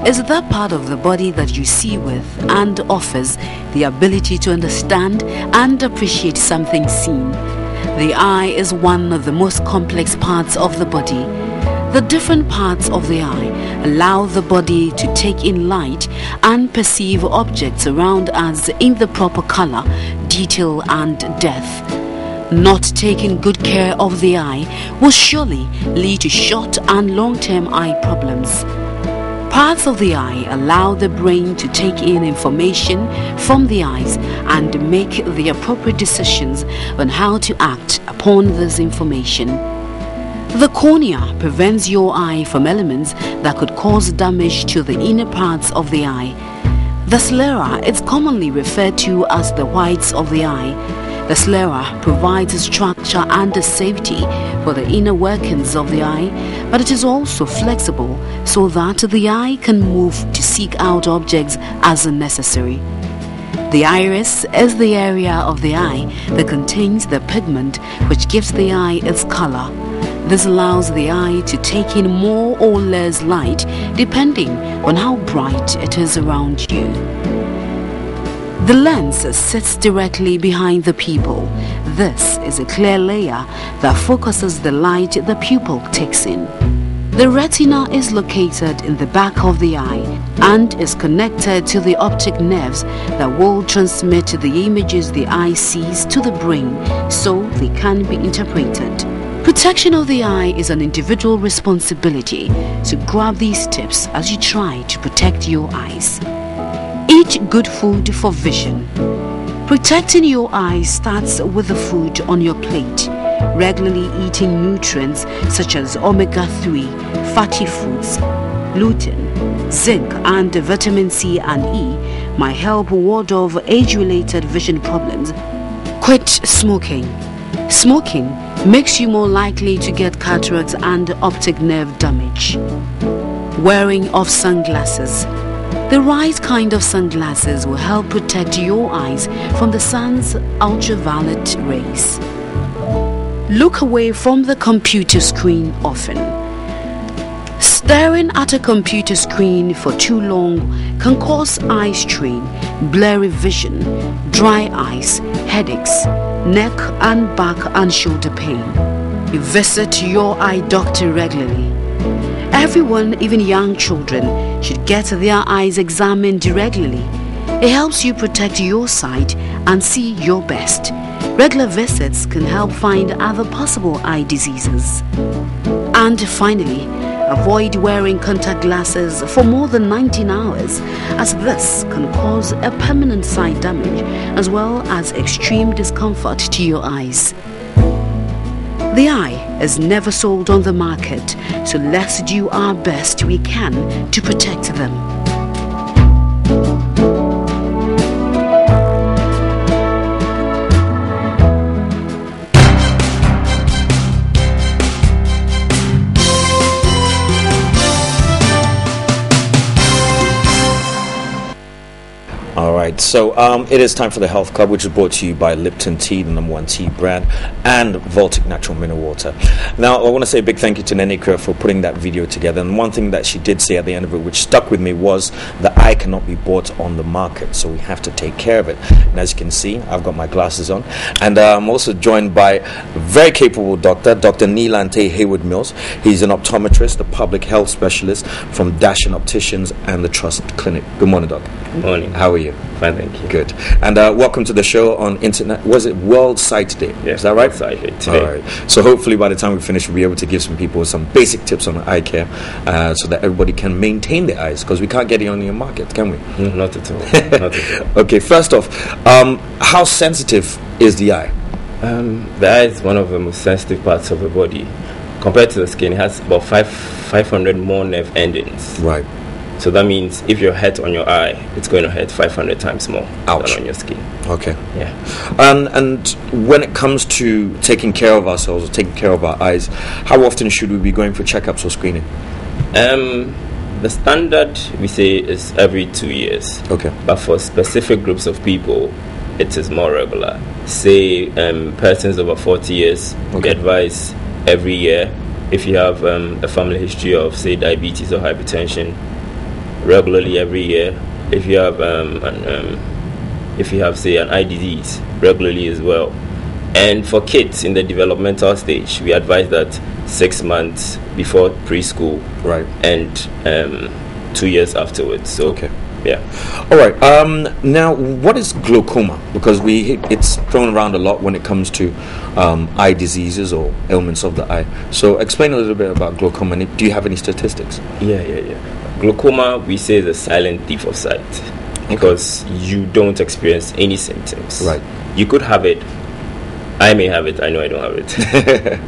is that part of the body that you see with and offers the ability to understand and appreciate something seen. The eye is one of the most complex parts of the body. The different parts of the eye allow the body to take in light and perceive objects around us in the proper color, detail and depth. Not taking good care of the eye will surely lead to short and long-term eye problems. Parts of the eye allow the brain to take in information from the eyes and make the appropriate decisions on how to act upon this information. The cornea prevents your eye from elements that could cause damage to the inner parts of the eye. The sclera is commonly referred to as the whites of the eye. The sclera provides structure and safety for the inner workings of the eye, but it is also flexible so that the eye can move to seek out objects as necessary. The iris is the area of the eye that contains the pigment which gives the eye its color. This allows the eye to take in more or less light depending on how bright it is around you. The lens sits directly behind the pupil. This is a clear layer that focuses the light the pupil takes in. The retina is located in the back of the eye and is connected to the optic nerves that will transmit the images the eye sees to the brain so they can be interpreted. Protection of the eye is an individual responsibility, so grab these tips as you try to protect your eyes. Eat good food for vision. Protecting your eyes starts with the food on your plate. Regularly eating nutrients such as omega-3, fatty foods, lutein, zinc and vitamin C and E might help ward off age-related vision problems. Quit smoking. Smoking makes you more likely to get cataracts and optic nerve damage. Wearing of sunglasses. The right kind of sunglasses will help protect your eyes from the sun's ultraviolet rays. Look away from the computer screen often. Staring at a computer screen for too long can cause eye strain, blurry vision, dry eyes, headaches, neck and back and shoulder pain. Visit your eye doctor regularly. Everyone, even young children, should get their eyes examined regularly. It helps you protect your sight and see your best. Regular visits can help find other possible eye diseases. And finally, avoid wearing contact glasses for more than 19 hours, as this can cause a permanent sight damage as well as extreme discomfort to your eyes. The eye is never sold on the market, so let's do our best we can to protect them. Alright, so it is time for the Health Club, which is brought to you by Lipton Tea, the #1 tea brand, and Voltic Natural Mineral Water. Now, I want to say a big thank you to Nenika for putting that video together. And one thing that she did say at the end of it, which stuck with me, was the eye cannot be bought on the market, so we have to take care of it. And as you can see, I've got my glasses on. And I'm also joined by a very capable doctor, Dr. Neelante Hayward Mills. He's an optometrist, a public health specialist from Dashin Opticians and the Trust Clinic. Good morning, Doc. Good morning. How are you? Fine, thank you. Good. And welcome to the show on internet. Was it World Sight Day? Yes, is that right? World Sight Day today. All right. So hopefully by the time we finish, we'll be able to give some people some basic tips on eye care so that everybody can maintain their eyes, because we can't get it on the market, can we? No, not at all. Not at all. Okay, first off, how sensitive is the eye? The eye is one of the most sensitive parts of the body. Compared to the skin, it has about 500 more nerve endings. Right. So that means if you're hurt on your eye, it's going to hurt 500 times more than on your skin. Okay. Yeah. And when it comes to taking care of ourselves or taking care of our eyes, how often should we be going for checkups or screening? The standard, we say, is every 2 years. Okay. But for specific groups of people, it is more regular. Say persons over 40 years, we advise every year. If you have a family history of, say, diabetes or hypertension, regularly every year. If you have say an eye disease, regularly as well. And for kids in the developmental stage, we advise that 6 months before preschool, Right. and 2 years afterwards. So Okay. yeah. All right. Now, what is glaucoma? Because it's thrown around a lot when it comes to eye diseases or ailments of the eye. So, explain a little bit about glaucoma. And do you have any statistics? Yeah. Glaucoma, we say, is a silent thief of sight because you don't experience any symptoms. Right. You could have it. I may have it. I know I don't have it.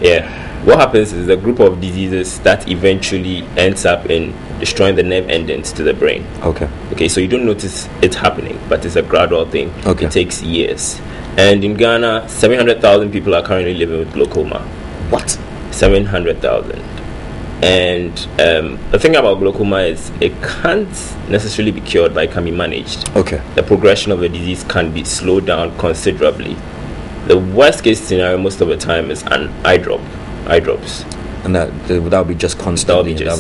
Yeah. What happens is a group of diseases that eventually ends up in destroying the nerve endings to the brain. Okay. Okay, so you don't notice it happening, but it's a gradual thing. Okay. It takes years. And in Ghana, 700,000 people are currently living with glaucoma. What? 700,000. And the thing about glaucoma is it can't necessarily be cured, but it can be managed. Okay. The progression of the disease can be slowed down considerably. The worst case scenario most of the time is an eye drops. And that would be just constantly. That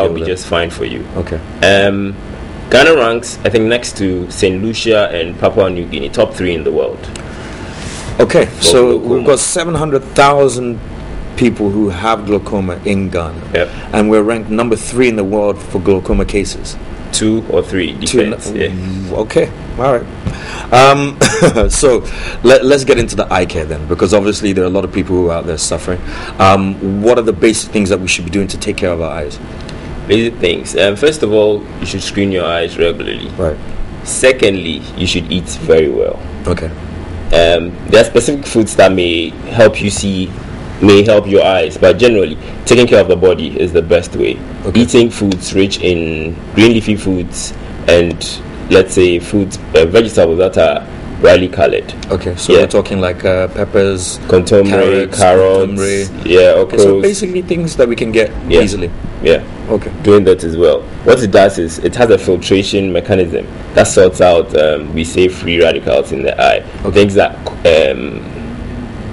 would be just fine for you. Okay. Ghana ranks, I think, next to St. Lucia and Papua New Guinea, top 3 in the world. Okay, so glaucoma. we've got 700,000 people who have glaucoma in Ghana. Yep. And we're ranked number 3 in the world for glaucoma cases. 2 or 3, depends. Okay, all right. So let's get into the eye care then, because obviously there are a lot of people who are out there suffering. What are the basic things that we should be doing to take care of our eyes? Basic things. First of all, you should screen your eyes regularly. Right. Secondly, you should eat very well. Okay. There are specific foods that may help you see, may help your eyes, but generally, taking care of the body is the best way. Okay. Eating foods rich in green leafy foods and, let's say, vegetables that are brightly colored. Okay, so we're talking like peppers, contomere, carrots, okra. So basically things that we can get easily. Yeah. Okay. Doing that as well. What it does is it has a filtration mechanism that sorts out, we say, free radicals in the eye. Okay. Things that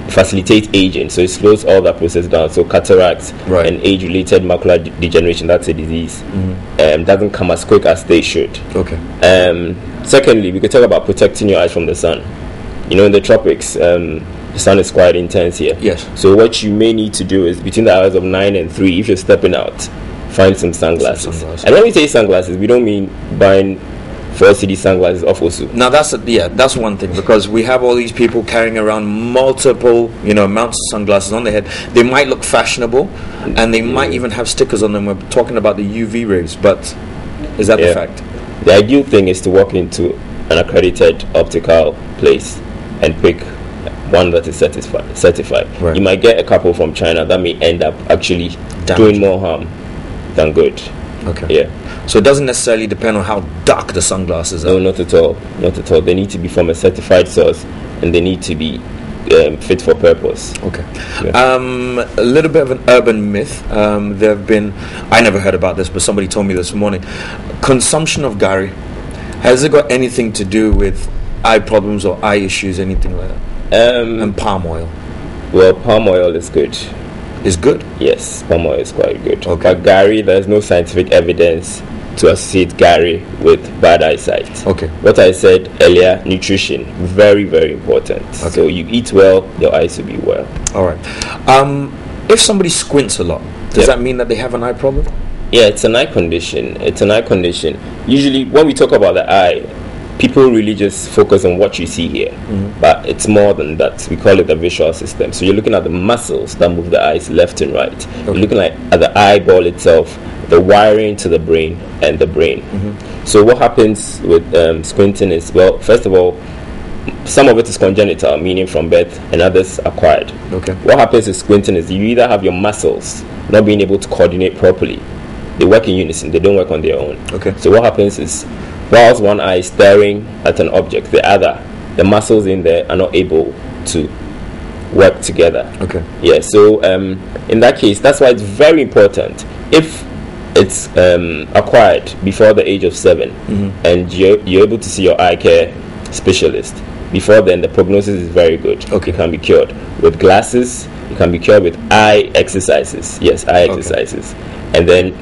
facilitate aging, so it slows all that process down. So cataracts and age-related macular degeneration, that's a disease, doesn't come as quick as they should. Okay. Secondly, we could talk about protecting your eyes from the sun. You know, in the tropics, the sun is quite intense here. Yes. So what you may need to do is between the hours of 9 and 3, if you're stepping out, find some sunglasses. And when we say sunglasses, we don't mean buying 4 sunglasses off Osu. Now that's one thing, because we have all these people carrying around multiple, amounts of sunglasses on their head. They might look fashionable, and they might even have stickers on them. We're talking about the UV rays, but is that the fact? The ideal thing is to walk into an accredited optical place and pick one that is certified. Right. You might get a couple from China that may end up actually doing more harm than good. Okay. Yeah. So it doesn't necessarily depend on how dark the sunglasses are. No, not at all. Not at all. They need to be from a certified source, and they need to be fit for purpose. Okay. Yeah. A little bit of an urban myth. There have been, I never heard about this, but somebody told me this morning. Consumption of gari, has it got anything to do with eye problems or eye issues, anything like that? And palm oil. Well, palm oil is good. Is good? Yes, palm oil is quite good. Okay. But gari, there's no scientific evidence to associate gari with bad eyesight. Okay. What I said earlier, nutrition, very, very important. Okay. So you eat well, your eyes will be well. All right. If somebody squints a lot, does that mean that they have an eye problem? Yeah, it's an eye condition. Usually, when we talk about the eye, people really just focus on what you see here, but it's more than that. We call it the visual system. So you're looking at the muscles that move the eyes left and right. Okay. You're looking at the eyeball itself, the wiring to the brain, and the brain. So what happens with squinting is, well, first of all, some of it is congenital, meaning from birth, and others acquired. Okay. What happens with squinting is you either have your muscles not being able to coordinate properly. They work in unison, they don't work on their own. Okay. So what happens is, whilst one eye is staring at an object, the muscles in there are not able to work together. Okay. Yeah, so in that case, that's why it's very important. If it's acquired before the age of 7, and you're able to see your eye care specialist before then, the prognosis is very good. Okay. It can be cured with glasses, it can be cured with eye exercises. Yes, eye exercises. And then, what happens is, whilst one eye is staring at an object, the muscles in there are not able to work together. Okay. So in that case, that's why it's very important. If it's acquired before the age of 7, and you're able to see your eye care specialist before then, the prognosis is very good. It can be cured with glasses, it can be cured with eye exercises. And then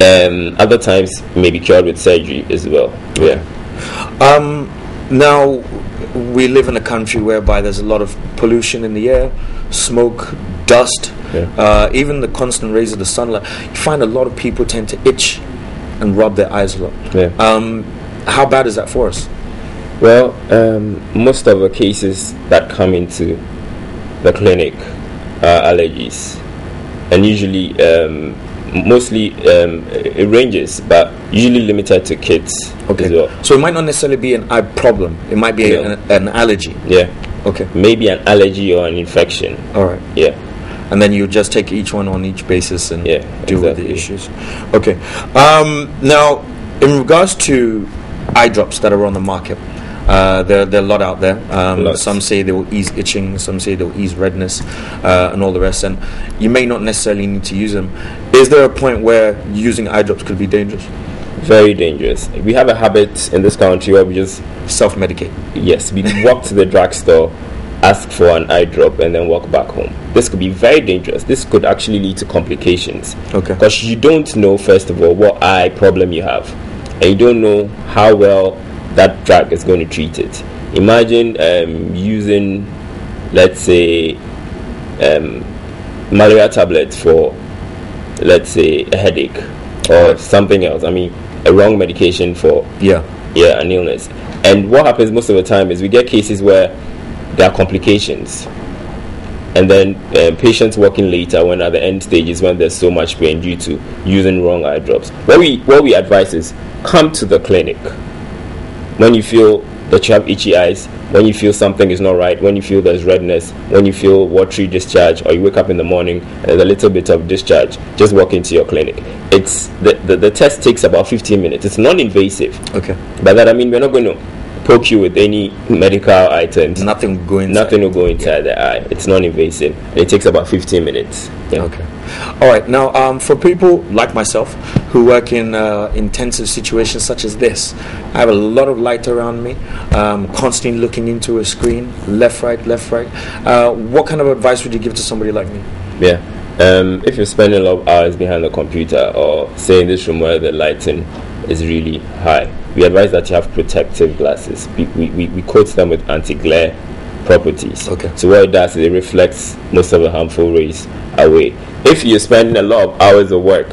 Other times may be cured with surgery as well. Yeah. Now, we live in a country whereby there's a lot of pollution in the air, smoke, dust, even the constant rays of the sunlight. You find a lot of people tend to itch and rub their eyes a lot. Yeah. How bad is that for us? Well, most of the cases that come into the clinic are allergies, and usually, mostly it ranges, but usually limited to kids as well. So it might not necessarily be an eye problem. It might be an allergy. Yeah. Okay. Maybe an allergy or an infection. All right. Yeah. And then you just take each one on each basis and deal with the issues. Okay. Now, in regards to eye drops that are on the market, there are a lot out there. Some say they will ease itching, some say they will ease redness, and all the rest. And you may not necessarily need to use them. Is there a point where using eye drops could be dangerous? Very dangerous. We have a habit in this country where we just self-medicate. Yes, we walk to the drugstore, ask for an eye drop, and then walk back home. This could be very dangerous. This could actually lead to complications. Okay. Because you don't know, first of all, what eye problem you have, and you don't know how well that drug is going to treat it. Imagine using, let's say, malaria tablets for, let's say, a headache or something else. I mean, a wrong medication for an illness. And what happens most of the time is we get cases where there are complications, and then patients walking later when at the end stages when there's so much pain due to using wrong eye drops. What we advise is come to the clinic when you feel that you have itchy eyes, when you feel something is not right, when you feel there's redness, when you feel watery discharge, or you wake up in the morning and there's a little bit of discharge. Just walk into your clinic. It's the test takes about 15 minutes. It's non-invasive. Okay. By that I mean we're not going to poke you with any medical items. Nothing will go inside. Nothing will go inside the eye. It's non-invasive. And it takes about 15 minutes. Yeah. Okay. All right. Now, for people like myself who work in intensive situations such as this, I have a lot of light around me, constantly looking into a screen, left, right. What kind of advice would you give to somebody like me? Yeah. If you're spending a lot of hours behind the computer, or say in this room where the lighting is really high, we advise that you have protective glasses. We coat them with anti-glare properties. Okay. So what it does is it reflects most of the harmful rays away. If you're spending a lot of hours of work,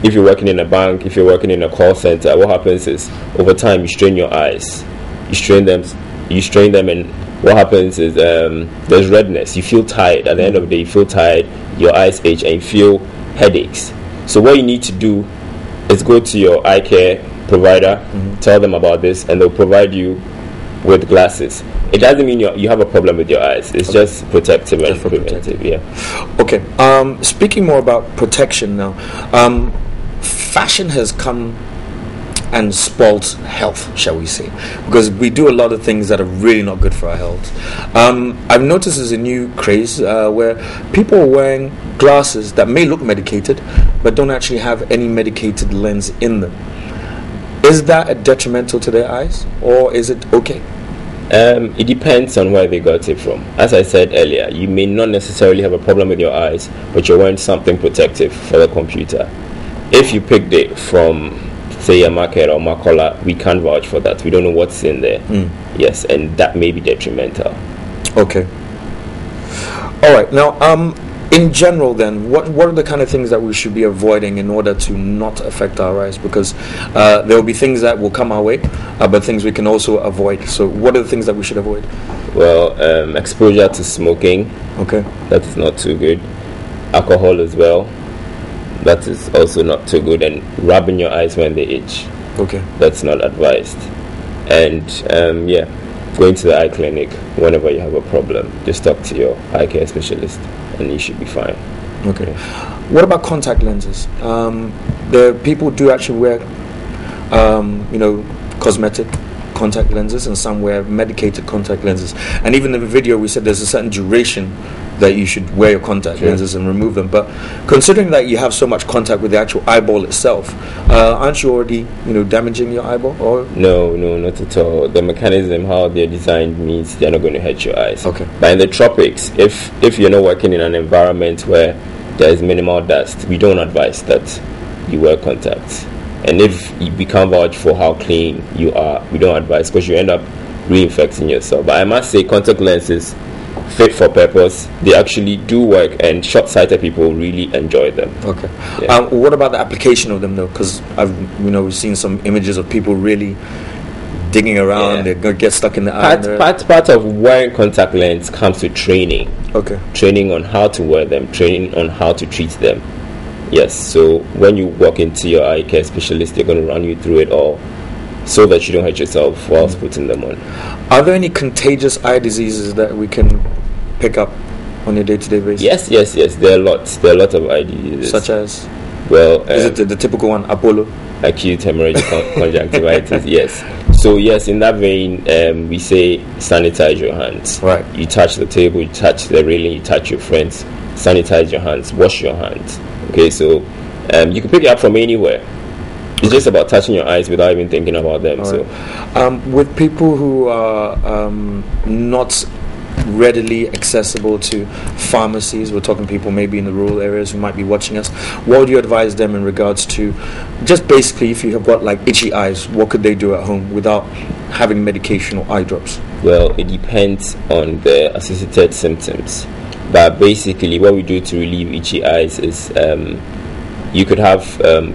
if you're working in a bank, if you're working in a call center, what happens is over time you strain your eyes. You strain them, and what happens is there's redness. You feel tired. At the end of the day, you feel tired, your eyes itch, and you feel headaches. So what you need to do is go to your eye care provider, tell them about this, and they'll provide you with glasses. It doesn't mean you have a problem with your eyes. It's just protective and preventive. Yeah. Okay. Speaking more about protection now, fashion has come and spoiled health, shall we say, because we do a lot of things that are really not good for our health. I've noticed there's a new craze where people are wearing glasses that may look medicated but don't actually have any medicated lens in them. Is that a detrimental to their eyes, or is it okay? It depends on where they got it from. As I said earlier, you may not necessarily have a problem with your eyes, but you're wearing something protective for the computer. If you picked it from, say, a market or Makola, we can't vouch for that. We don't know what's in there. Yes, and that may be detrimental. Okay. All right. Now, in general, then, what are the kind of things that we should be avoiding in order to not affect our eyes? Because there will be things that will come our way, but things we can also avoid. So what are the things that we should avoid? Well, exposure to smoking. Okay. That is not too good. Alcohol as well. That is also not too good. And rubbing your eyes when they itch. Okay. That's not advised. And going to the eye clinic whenever you have a problem. Just talk to your eye care specialist, and you should be fine. Okay. What about contact lenses? The people do actually wear, cosmetic contact lenses, and some wear medicated contact lenses. And even in the video, we said there's a certain duration that you should wear your contact lenses and remove them. But considering that you have so much contact with the actual eyeball itself, aren't you already, damaging your eyeball? Or No, not at all. The mechanism, how they're designed, means they're not going to hurt your eyes. Okay. But in the tropics, if you're not working in an environment where there is minimal dust, we don't advise that. you wear contacts. And if we can't vouch for how clean you are, we don't advise, because you end up reinfecting yourself. But I must say, contact lenses, fit for purpose, they actually do work, and short-sighted people really enjoy them. Okay. Yeah. What about the application of them though? Because we've seen some images of people really digging around. Yeah. They're gonna get stuck in the eye. Part of wearing contact lens comes with training. Okay. Training on how to wear them, training on how to treat them. Yes. So when you walk into your eye care specialist, they're going to run you through it all, so that you don't hurt yourself whilst putting them on. Are there any contagious eye diseases that we can pick up on a day-to-day basis? Yes. There are lots. There are a lot of eye diseases. Such as? Well, is it the typical one, Apollo? Acute hemorrhagic conjunctivitis. Yes. So yes, in that vein, we say sanitize your hands. Right. You touch the table, you touch the railing, you touch your friends. Sanitize your hands. Wash your hands. Okay. So you can pick it up from anywhere. It's just about touching your eyes without even thinking about them. Right. With people who are not readily accessible to pharmacies, we're talking people maybe in the rural areas who might be watching us, what would you advise them in regards to just basically, if you have got like itchy eyes, what could they do at home without having medication or eye drops? Well, it depends on the associated symptoms, but basically what we do to relieve itchy eyes is you could have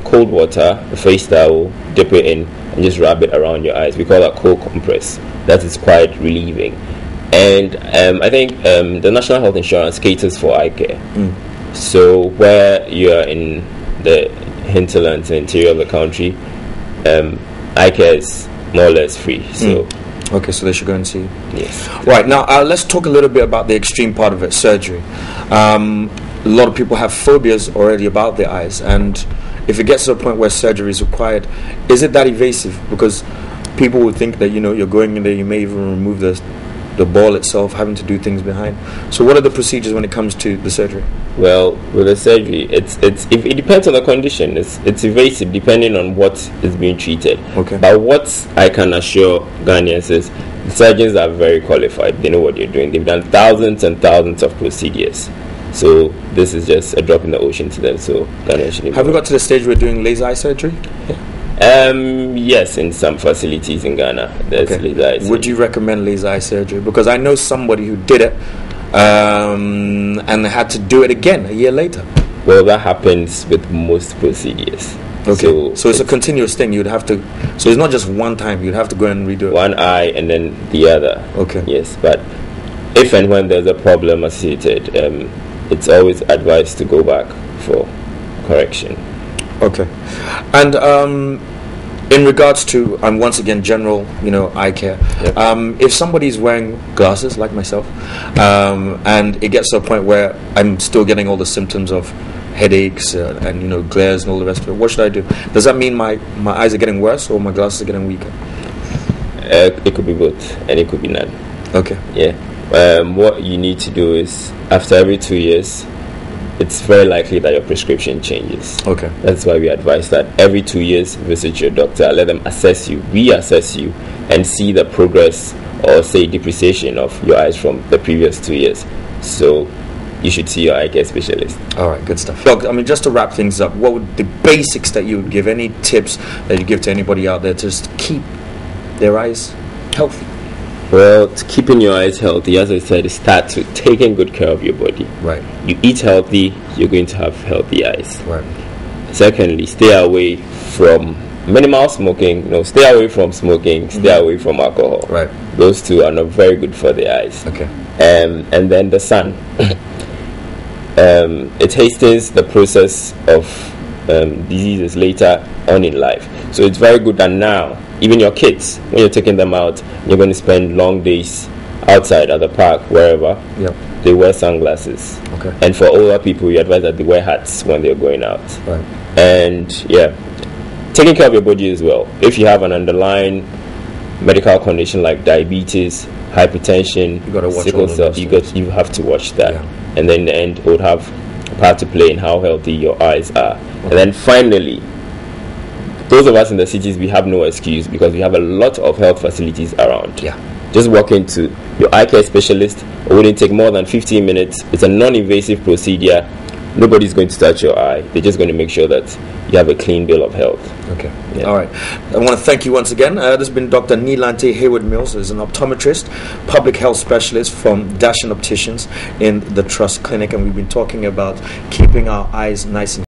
cold water, a face towel, dip it in, and just rub it around your eyes. We call that cold compress. That is quite relieving. And I think the National Health Insurance caters for eye care. So where you are in the hinterlands and interior of the country, eye care is more or less free. So okay, so they should go and see. Yes. Right, now let's talk a little bit about the extreme part of it, surgery. A lot of people have phobias already about their eyes, and if it gets to a point where surgery is required, is it that evasive? Because people would think that you're going in there, you may even remove the ball itself, having to do things behind. So what are the procedures when it comes to the surgery? Well, with the surgery, it depends on the condition. It's evasive depending on what is being treated. Okay. But what I can assure Ghanaians is the surgeons are very qualified. They know what they're doing. They've done thousands and thousands of procedures. So this is just a drop in the ocean to them. So have we got to the stage where we're doing laser eye surgery? Yes, in some facilities in Ghana, there's laser eye surgery. Would you recommend laser eye surgery? Because I know somebody who did it, and they had to do it again a year later. Well, that happens with most procedures. Okay. So it's a continuous thing. You'd have to. So it's not just one time. You'd have to go and redo it. One eye and then the other. Okay. Yes, but if and when there's a problem associated, it's always advised to go back for correction. Okay. And in regards to, once again, general, eye care, if somebody's wearing glasses like myself, and it gets to a point where I'm still getting all the symptoms of headaches and glares and all the rest of it, what should I do? Does that mean my eyes are getting worse or my glasses are getting weaker? It could be both, and it could be none. Okay. Yeah. What you need to do is, after every 2 years, it's very likely that your prescription changes. Okay. That's why we advise that every 2 years, visit your doctor, let them assess you, reassess you, and see the progress or say depreciation of your eyes from the previous 2 years. So you should see your eye care specialist. All right, good stuff. Doc, just to wrap things up, what would the basics that you would give, any tips that you give to anybody out there to just keep their eyes healthy? Well, to keeping your eyes healthy, as I said, start with taking good care of your body. Right. You eat healthy, you're going to have healthy eyes. Right. Secondly, stay away from minimal smoking. Stay away from smoking. Stay away from alcohol. Right. Those two are not very good for the eyes. Okay. And then the sun. It hastens the process of diseases later on in life. So it's very good that now, even your kids, when you're taking them out, you're going to spend long days outside at the park, wherever. Yep. They wear sunglasses. Okay. And for older people, you advise that they wear hats when they're going out. Right. And taking care of your body as well. If you have an underlying medical condition like diabetes, hypertension, sickle cell, you have to watch that. Yeah. And then in the end, it would have a part to play in how healthy your eyes are. Okay. And then finally, those of us in the cities, we have no excuse because we have a lot of health facilities around. Yeah. Just walk into your eye care specialist. It wouldn't take more than 15 minutes. It's a non-invasive procedure. nobody's going to touch your eye. They're just going to make sure that you have a clean bill of health. Okay. Yeah. All right. I want to thank you once again. This has been Dr. Nilante Hayward Mills, who's an optometrist, public health specialist from Dashin Opticians in the Trust Clinic, and we've been talking about keeping our eyes nice and